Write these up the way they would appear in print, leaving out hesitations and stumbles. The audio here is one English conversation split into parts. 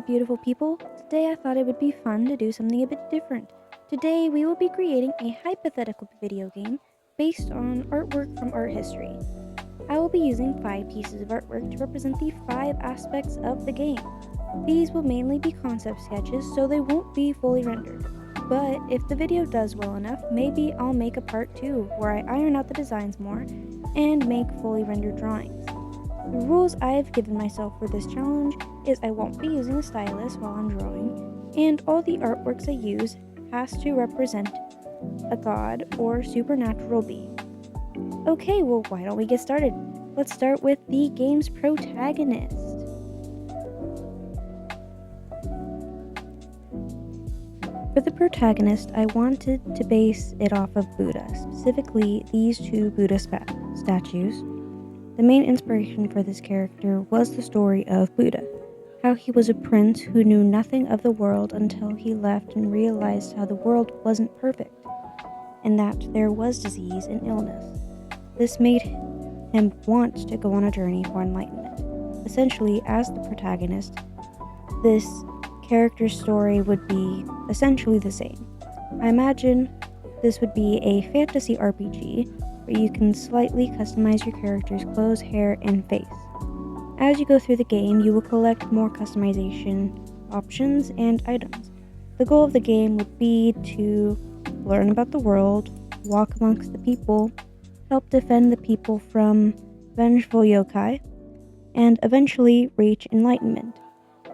beautiful people. Today I thought it would be fun to do something a bit different. Today we will be creating a hypothetical video game based on artwork from art history. I will be using 5 pieces of artwork to represent the 5 aspects of the game. These will mainly be concept sketches, so they won't be fully rendered. But if the video does well enough, maybe I'll make a part 2 where I iron out the designs more and make fully rendered drawings. The rules I've given myself for this challenge is I won't be using a stylus while I'm drawing, and all the artworks I use has to represent a god or supernatural being. Okay, well, why don't we get started? Let's start with the game's protagonist. For the protagonist, I wanted to base it off of Buddha, specifically these 2 Buddha statues. The main inspiration for this character was the story of Buddha, how he was a prince who knew nothing of the world until he left and realized how the world wasn't perfect, and that there was disease and illness. This made him want to go on a journey for enlightenment. Essentially, as the protagonist, this character's story would be essentially the same. I imagine this would be a fantasy RPG where you can slightly customize your character's clothes, hair, and face. As you go through the game, you will collect more customization options and items. The goal of the game would be to learn about the world, walk amongst the people, help defend the people from vengeful yokai, and eventually reach enlightenment.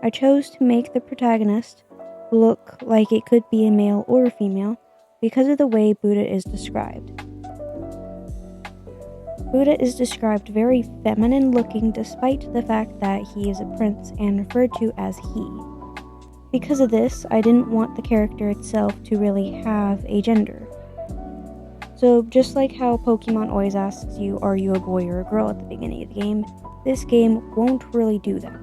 I chose to make the protagonist look like it could be a male or a female because of the way Buddha is described. Buddha is described very feminine looking despite the fact that he is a prince and referred to as he. Because of this, I didn't want the character itself to really have a gender. So just like how Pokemon always asks you, are you a boy or a girl at the beginning of the game, this game won't really do that.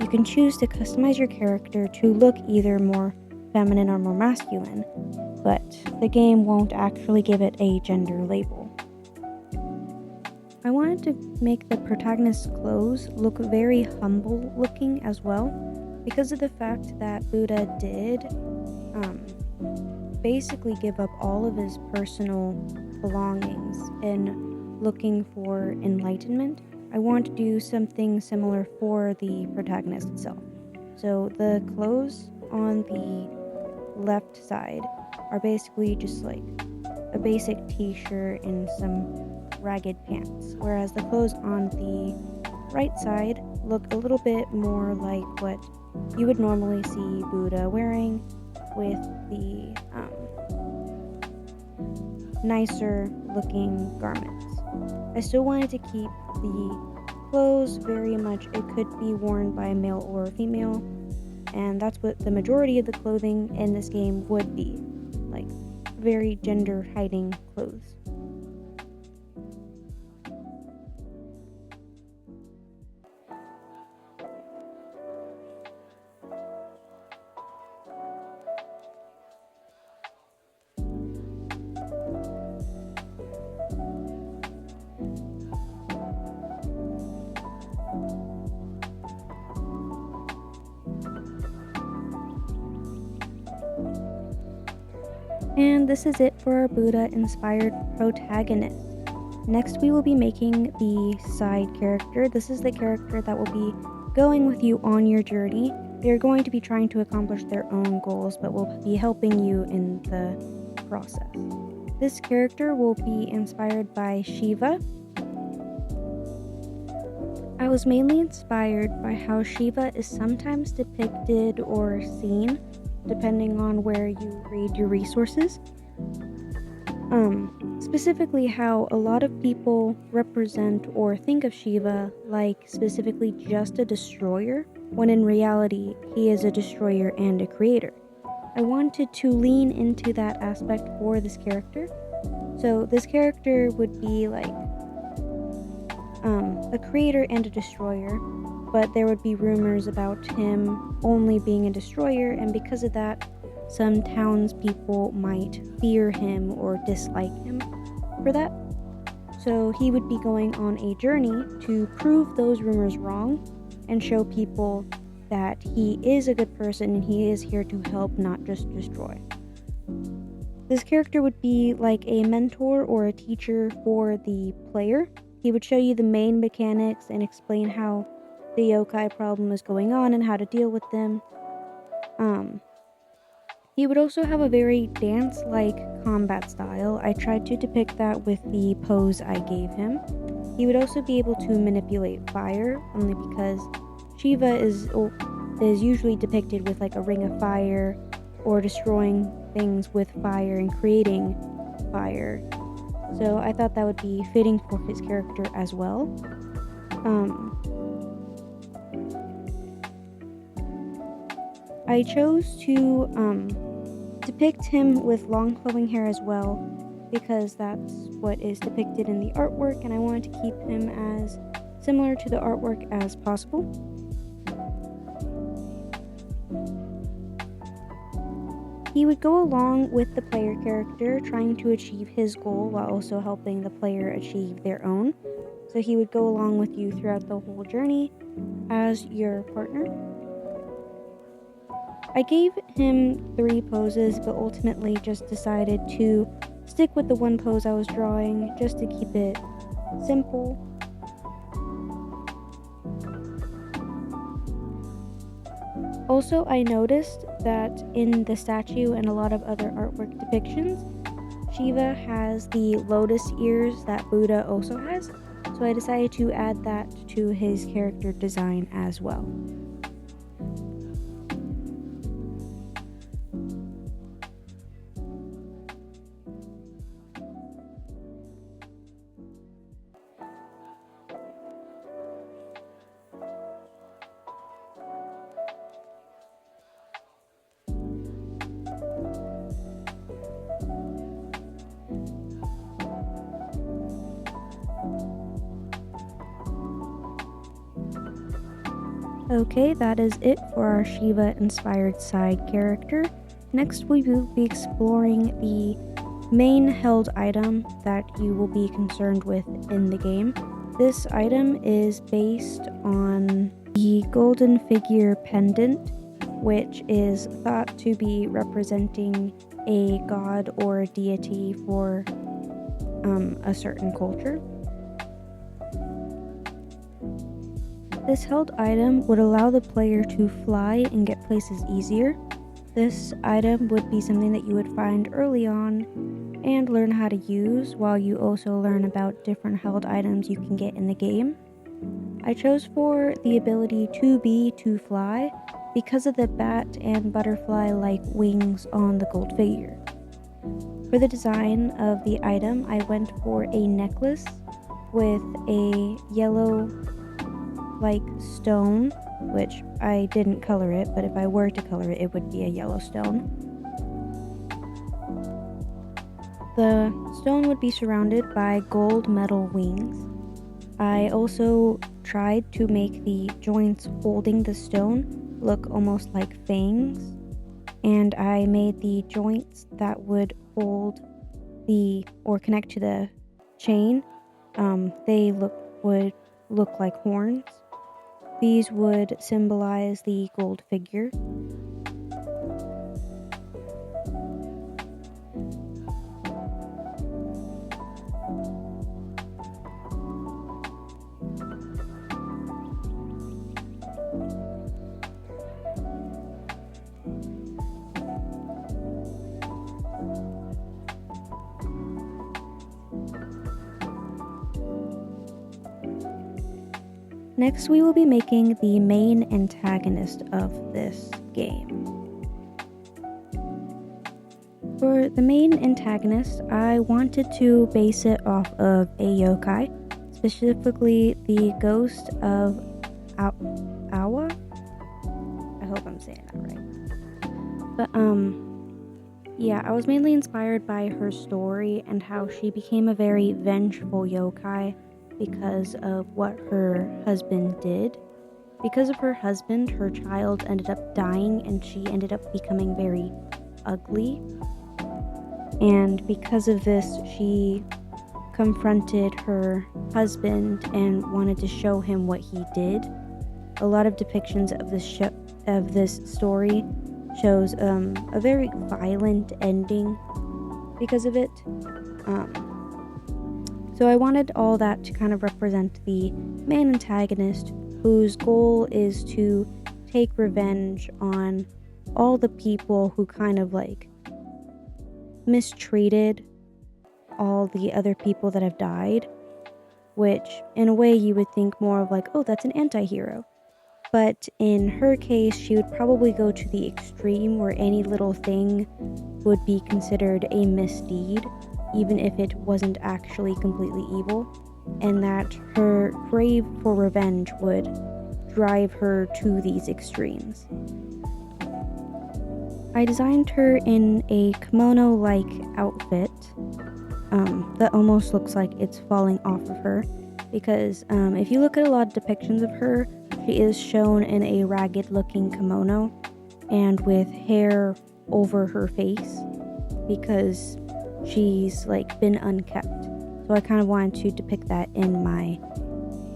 You can choose to customize your character to look either more feminine or more masculine, but the game won't actually give it a gender label. I wanted to make the protagonist's clothes look very humble looking as well, because of the fact that Buddha did basically give up all of his personal belongings in looking for enlightenment. I want to do something similar for the protagonist itself. So the clothes on the left side are basically just like a basic t-shirt and some ragged pants, whereas the clothes on the right side look a little bit more like what you would normally see Buddha wearing, with the nicer looking garments. I still wanted to keep the clothes very much, it could be worn by a male or a female, and that's what the majority of the clothing in this game would be, like very gender hiding clothes. And this is it for our Buddha-inspired protagonist. Next, we will be making the side character. This is the character that will be going with you on your journey. They are going to be trying to accomplish their own goals, but will be helping you in the process. This character will be inspired by Shiva. I was mainly inspired by how Shiva is sometimes depicted or seen depending on where you read your resources. Specifically how a lot of people represent or think of Shiva like specifically just a destroyer, when in reality he is a destroyer and a creator. I wanted to lean into that aspect for this character. So this character would be like a creator and a destroyer, but there would be rumors about him only being a destroyer, and because of that, some townspeople might fear him or dislike him for that. So he would be going on a journey to prove those rumors wrong and show people that he is a good person and he is here to help, not just destroy. This character would be like a mentor or a teacher for the player. He would show you the main mechanics and explain how the yokai problem is going on and how to deal with them. He would also have a very dance-like combat style. I tried to depict that with the pose I gave him. He would also be able to manipulate fire, only because Shiva is usually depicted with like a ring of fire or destroying things with fire and creating fire. So I thought that would be fitting for his character as well. I chose to depict him with long flowing hair as well, because that's what is depicted in the artwork, and I wanted to keep him as similar to the artwork as possible. He would go along with the player character, trying to achieve his goal while also helping the player achieve their own. So he would go along with you throughout the whole journey as your partner. I gave him 3 poses, but ultimately just decided to stick with the one pose I was drawing just to keep it simple. Also, I noticed that in the statue and a lot of other artwork depictions, Shiva has the lotus ears that Buddha also has, so I decided to add that to his character design as well. Okay, that is it for our Shiva-inspired side character. Next, we will be exploring the main held item that you will be concerned with in the game. This item is based on the golden figure pendant, which is thought to be representing a god or a deity for a certain culture. This held item would allow the player to fly and get places easier. This item would be something that you would find early on and learn how to use, while you also learn about different held items you can get in the game. I chose for the ability to fly because of the bat and butterfly-like wings on the gold figure. For the design of the item, I went for a necklace with a yellow stone, which I didn't color it, but if I were to color it, it would be a yellow stone. The stone would be surrounded by gold metal wings. I also tried to make the joints holding the stone look almost like fangs, and I made the joints that would hold or connect to the chain, would look like horns. These would symbolize the gold figure. Next, we will be making the main antagonist of this game. For the main antagonist, I wanted to base it off of a yokai, specifically the ghost of Awa. I hope I'm saying that right. But I was mainly inspired by her story and how she became a very vengeful yokai because of what her husband did. Because of her husband, her child ended up dying and she ended up becoming very ugly. And because of this, she confronted her husband and wanted to show him what he did. A lot of depictions of of this story shows a very violent ending because of it. So I wanted all that to kind of represent the main antagonist whose goal is to take revenge on all the people who kind of like mistreated all the other people that have died, which in a way you would think more of like, oh, that's an anti-hero. But in her case, she would probably go to the extreme where any little thing would be considered a misdeed, even if it wasn't actually completely evil, and that her crave for revenge would drive her to these extremes. I designed her in a kimono-like outfit that almost looks like it's falling off of her, because if you look at a lot of depictions of her, she is shown in a ragged-looking kimono and with hair over her face because she's like been unkept. So I kind of wanted to depict that in my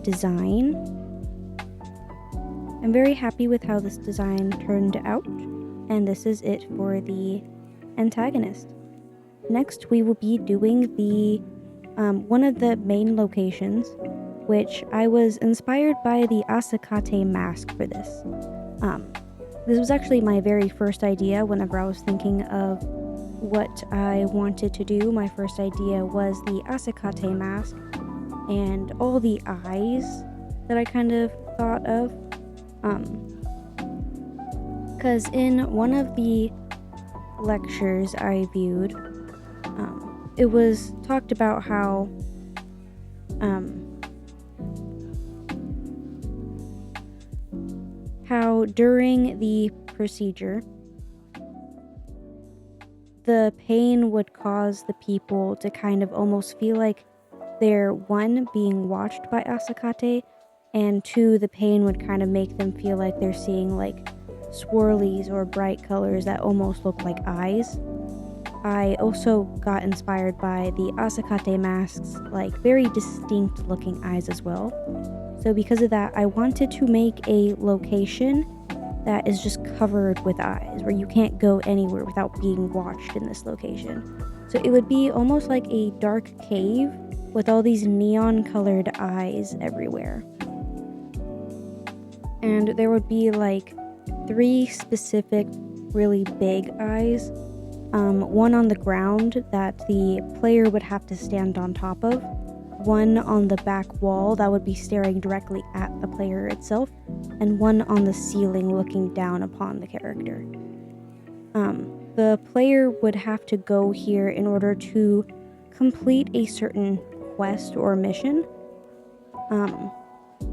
design. I'm very happy with how this design turned out, and this is it for the antagonist. Next, we will be doing the one of the main locations, which I was inspired by the Asakate mask for this. This was actually my very first idea whenever I was thinking of what I wanted to do. My first idea was the Asakate mask and all the eyes that I kind of thought of. Because in one of the lectures I viewed, it was talked about how during the procedure, the pain would cause the people to kind of almost feel like they're, one, being watched by Asakate, and two, the pain would kind of make them feel like they're seeing like swirlies or bright colors that almost look like eyes. I also got inspired by the Asakate mask's like very distinct looking eyes as well. So because of that, I wanted to make a location that is just covered with eyes, where you can't go anywhere without being watched in this location. So it would be almost like a dark cave with all these neon colored eyes everywhere. And there would be like 3 specific really big eyes. One on the ground that the player would have to stand on top of, one on the back wall that would be staring directly at the player itself, and one on the ceiling looking down upon the character. The player would have to go here in order to complete a certain quest or mission.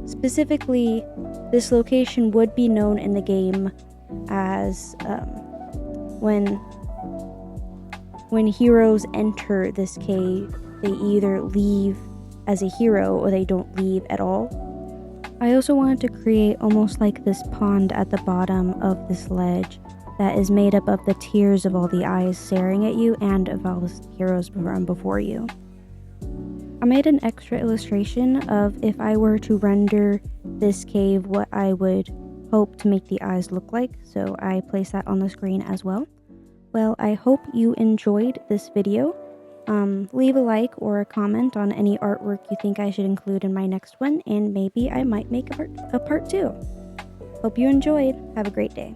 Specifically, this location would be known in the game as when heroes enter this cave, they either leave as a hero or they don't leave at all. I also wanted to create almost like this pond at the bottom of this ledge that is made up of the tears of all the eyes staring at you and of all the heroes from before you. I made an extra illustration of if I were to render this cave, what I would hope to make the eyes look like, so I placed that on the screen as well. Well, I hope you enjoyed this video. Leave a like or a comment on any artwork you think I should include in my next one, and maybe I might make a part 2. Hope you enjoyed. Have a great day.